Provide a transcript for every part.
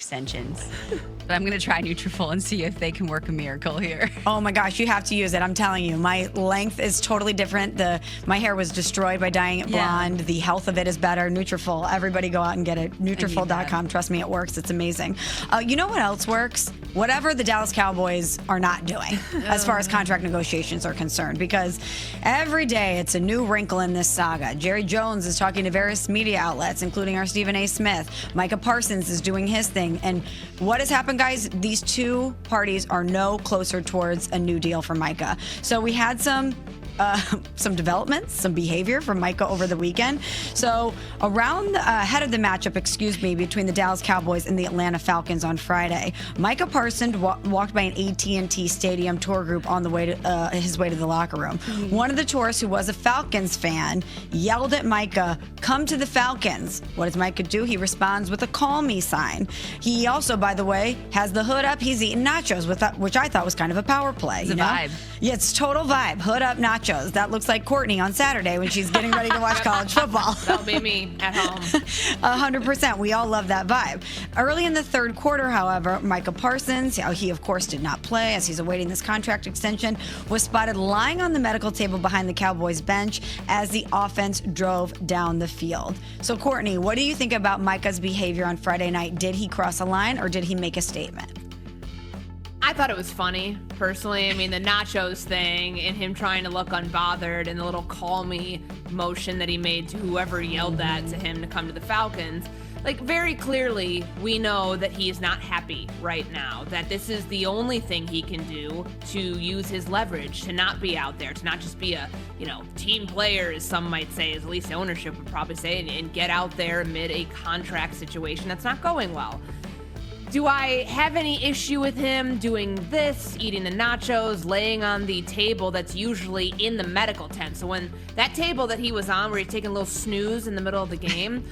extensions. But I'm going to try Nutrafol and see if they can work a miracle here. Oh my gosh, you have to use it. I'm telling you, my length is totally different. My hair was destroyed by dyeing it blonde. The health of it is better. Nutrafol. Everybody go out and get it. Nutrafol.com. Trust me, it works. It's amazing. You know what else works? Whatever the Dallas Cowboys are not doing as far as contract negotiations are concerned, because every day it's a new wrinkle in this saga. Jerry Jones is talking to various media outlets, including our Stephen A. Smith. Micah Parsons is doing his thing. And what has happened, guys? These two parties are no closer towards a new deal for Micah. So we had some developments, some behavior from Micah over the weekend. So ahead of the matchup, between the Dallas Cowboys and the Atlanta Falcons on Friday, Micah Parsons walked by an AT&T Stadium tour group on the way to his way to the locker room. One of the tourists, who was a Falcons fan, yelled at Micah, "Come to the Falcons." What does Micah do? He responds with a "Call me" sign. He also, by the way, has the hood up. He's eating nachos, which I thought was kind of a power play. It's a vibe. Yeah, it's total vibe. Hood up, nachos. That looks like Courtney on Saturday when she's getting ready to watch college football. That'll be me at home. 100%. We all love that vibe. Early in the third quarter, however, Micah Parsons, he of course did not play as he's awaiting this contract extension, was spotted lying on the medical table behind the Cowboys bench as the offense drove down the field. So, Courtney, what do you think about Micah's behavior on Friday night? Did he cross a line or did he make a statement? I thought it was funny, personally. I mean, the nachos thing and him trying to look unbothered and the little "call me" motion that he made to whoever yelled that to him to come to the Falcons. Like, very clearly, we know that he is not happy right now, that this is the only thing he can do to use his leverage, to not be out there, to not just be a, team player, as some might say, as at least ownership would probably say, and get out there amid a contract situation that's not going well. Do I have any issue with him doing this, eating the nachos, laying on the table that's usually in the medical tent? So when that table that he was on, where he's taking a little snooze in the middle of the game,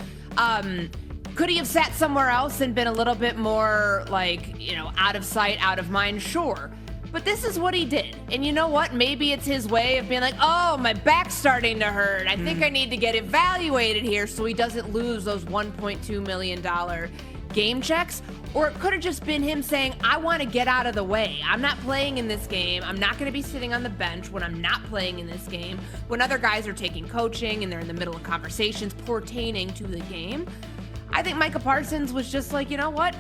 could he have sat somewhere else and been a little bit more out of sight, out of mind? Sure. But this is what he did. And you know what? Maybe it's his way of being like, oh, my back's starting to hurt. I think I need to get evaluated here so he doesn't lose those $1.2 million game checks. Or it could have just been him saying, I want to get out of the way. I'm not playing in this game. I'm not going to be sitting on the bench when I'm not playing in this game, when other guys are taking coaching and they're in the middle of conversations pertaining to the game. I think Micah Parsons was just like, you know what?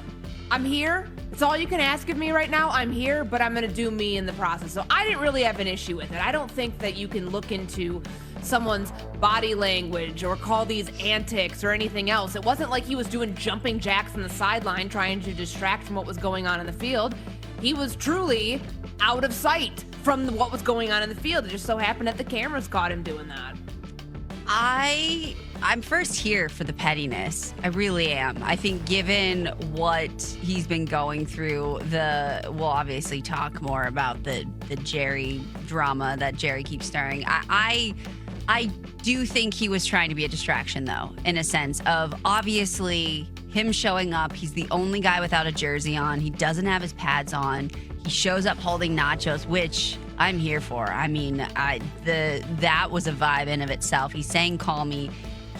I'm here. It's all you can ask of me right now. I'm here, but I'm going to do me in the process. So I didn't really have an issue with it. I don't think that you can look into someone's body language or call these antics or anything else. It wasn't like he was doing jumping jacks on the sideline trying to distract from what was going on in the field. He was truly out of sight from what was going on in the field. It just so happened that the cameras caught him doing that. I'm first here for the pettiness. I really am. I think given what he's been going through, we'll obviously talk more about the Jerry drama that Jerry keeps stirring. I do think he was trying to be a distraction, though, in a sense of obviously him showing up. He's the only guy without a jersey on. He doesn't have his pads on. He shows up holding nachos, which I'm here for. I mean, that was a vibe in of itself. He's saying, call me.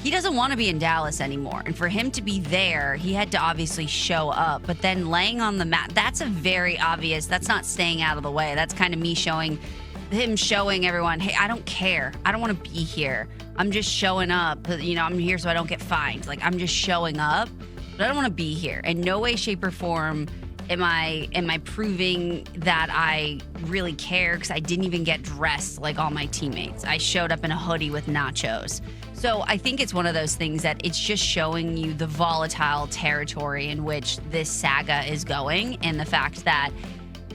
He doesn't want to be in Dallas anymore. And for him to be there, he had to obviously show up. But then laying on the mat, that's a very obvious, that's not staying out of the way. That's kind of him showing everyone, hey, I don't care. I don't want to be here. I'm just showing up. I'm here so I don't get fined. Like, I'm just showing up, but I don't want to be here. In no way, shape, or form am I proving that I really care, because I didn't even get dressed like all my teammates. I showed up in a hoodie with nachos. So I think it's one of those things that it's just showing you the volatile territory in which this saga is going, and the fact that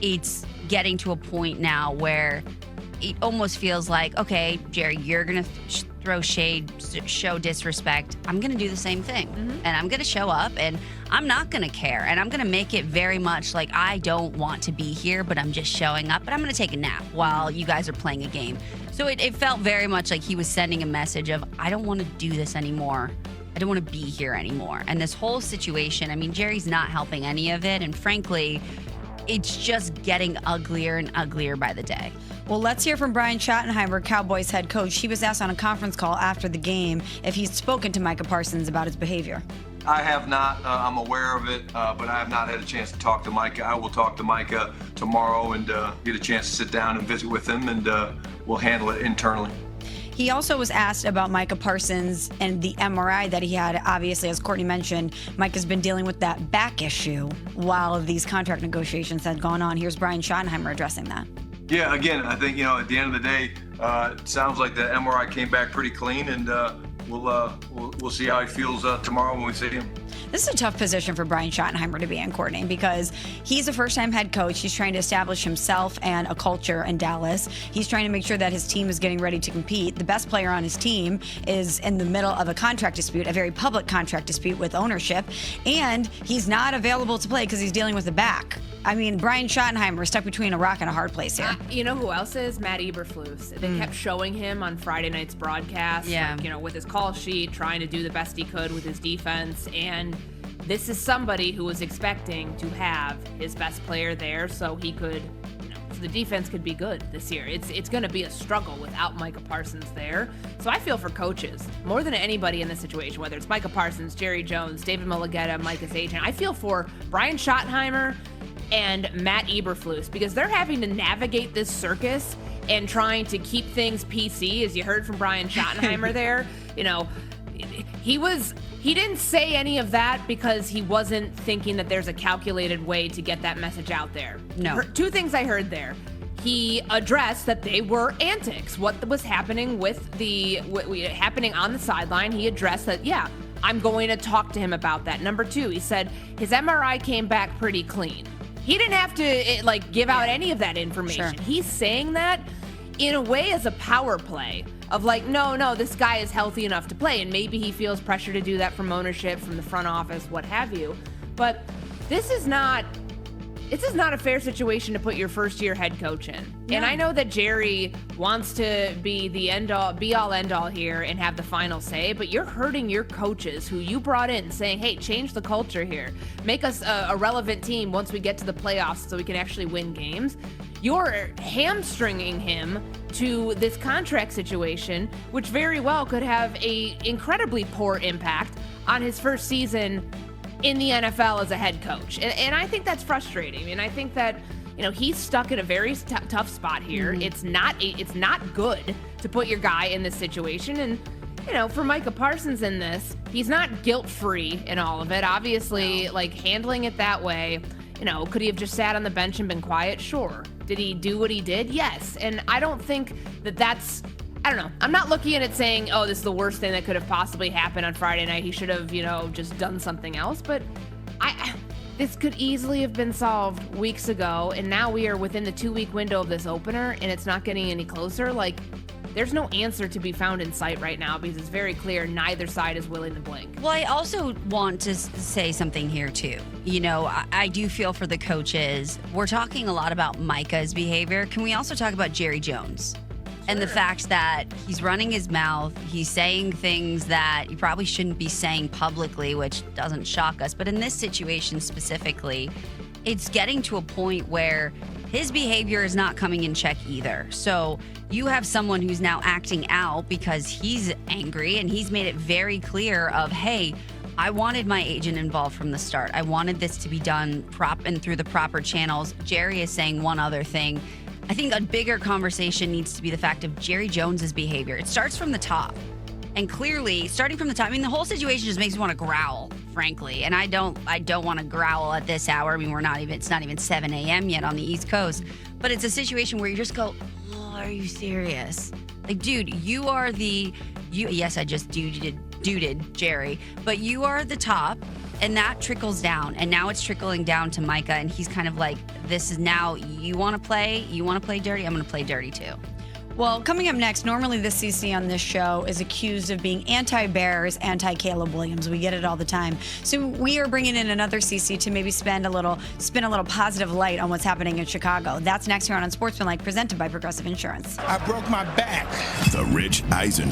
it's getting to a point now where it almost feels like, okay, Jerry, you're going to throw shade, show disrespect. I'm going to do the same thing. And I'm going to show up, and I'm not going to care. And I'm going to make it very much like I don't want to be here, but I'm just showing up, and I'm going to take a nap while you guys are playing a game. So it felt very much like he was sending a message of, I don't want to do this anymore. I don't want to be here anymore. And this whole situation, I mean, Jerry's not helping any of it. And frankly, it's just getting uglier and uglier by the day. Well, let's hear from Brian Schottenheimer, Cowboys head coach. He was asked on a conference call after the game if he's spoken to Micah Parsons about his behavior. I have not. I'm aware of it, but I have not had a chance to talk to Micah. I will talk to Micah tomorrow and get a chance to sit down and visit with him, and we'll handle it internally. He also was asked about Micah Parsons and the MRI that he had. Obviously, as Courtney mentioned, Micah's been dealing with that back issue while these contract negotiations had gone on. Here's Brian Schottenheimer addressing that. Yeah, again, I think, at the end of the day, it sounds like the MRI came back pretty clean, and we'll see how he feels tomorrow when we see him. This is a tough position for Brian Schottenheimer to be in, Courtney, because he's a first-time head coach. He's trying to establish himself and a culture in Dallas. He's trying to make sure that his team is getting ready to compete. The best player on his team is in the middle of a contract dispute, a very public contract dispute with ownership, and he's not available to play because he's dealing with the back. I mean, Brian Schottenheimer is stuck between a rock and a hard place here. You know who else is? Matt Eberflus. They kept showing him on Friday night's broadcast, with his call sheet, trying to do the best he could with his defense. And this is somebody who was expecting to have his best player there so he could, so the defense could be good this year. It's going to be a struggle without Micah Parsons there. So I feel for coaches more than anybody in this situation, whether it's Micah Parsons, Jerry Jones, David Mulligetta, Micah's agent. I feel for Brian Schottenheimer and Matt Eberflus, because they're having to navigate this circus and trying to keep things PC, as you heard from Brian Schottenheimer there. He didn't say any of that because he wasn't thinking that there's a calculated way to get that message out there. No. Two things I heard there. He addressed that they were antics. What was happening with happening on the sideline, he addressed that, I'm going to talk to him about that. Number two, he said his MRI came back pretty clean. He didn't have to give out any of that information. Sure. He's saying that in a way as a power play of no, this guy is healthy enough to play, and maybe he feels pressure to do that from ownership, from the front office, what have you. But this is not a fair situation to put your first-year head coach in. No. And I know that Jerry wants to be the be-all, end-all here and have the final say, but you're hurting your coaches who you brought in saying, hey, change the culture here. Make us a relevant team once we get to the playoffs so we can actually win games. You're hamstringing him to this contract situation, which very well could have a incredibly poor impact on his first season in the NFL as a head coach. And I think that's frustrating. And I think that, he's stuck in a very tough spot here. Mm-hmm. It's not good to put your guy in this situation. And, for Micah Parsons in this, he's not guilt-free in all of it. Obviously, handling it that way, could he have just sat on the bench and been quiet? Sure. Did he do what he did? Yes. And I don't think that's, I don't know. I'm not looking at it saying, oh, this is the worst thing that could have possibly happened on Friday night. He should have, just done something else. But this could easily have been solved weeks ago. And now we are within the 2-week window of this opener, and it's not getting any closer. There's no answer to be found in sight right now because it's very clear neither side is willing to blink. Well, I also want to say something here, too. I do feel for the coaches. We're talking a lot about Micah's behavior. Can we also talk about Jerry Jones? And the fact that he's running his mouth, he's saying things that you probably shouldn't be saying publicly, which doesn't shock us. But in this situation specifically, it's getting to a point where his behavior is not coming in check either. So you have someone who's now acting out because he's angry, and he's made it very clear of, hey, I wanted my agent involved from the start. I wanted this to be done and through the proper channels. Jerry is saying one other thing. I think a bigger conversation needs to be the fact of Jerry Jones's behavior. It starts from the top. And clearly, starting from the top, the whole situation just makes me want to growl, frankly. And I don't want to growl at this hour. It's not even 7 a.m. yet on the East Coast. But it's a situation where you just go, oh, are you serious? Dude, you are yes, I just duded Jerry, but you are the top. And that trickles down, and now it's trickling down to Micah, and he's kind of like, this is now, you want to play dirty, I'm going to play dirty too. Well, coming up next, normally the CC on this show is accused of being anti-Bears, anti-Caleb Williams. We get it all the time. So we are bringing in another CC to maybe spin a little positive light on what's happening in Chicago. That's next here on Unsportsmanlike, presented by Progressive Insurance. I broke my back. The Rich Eisen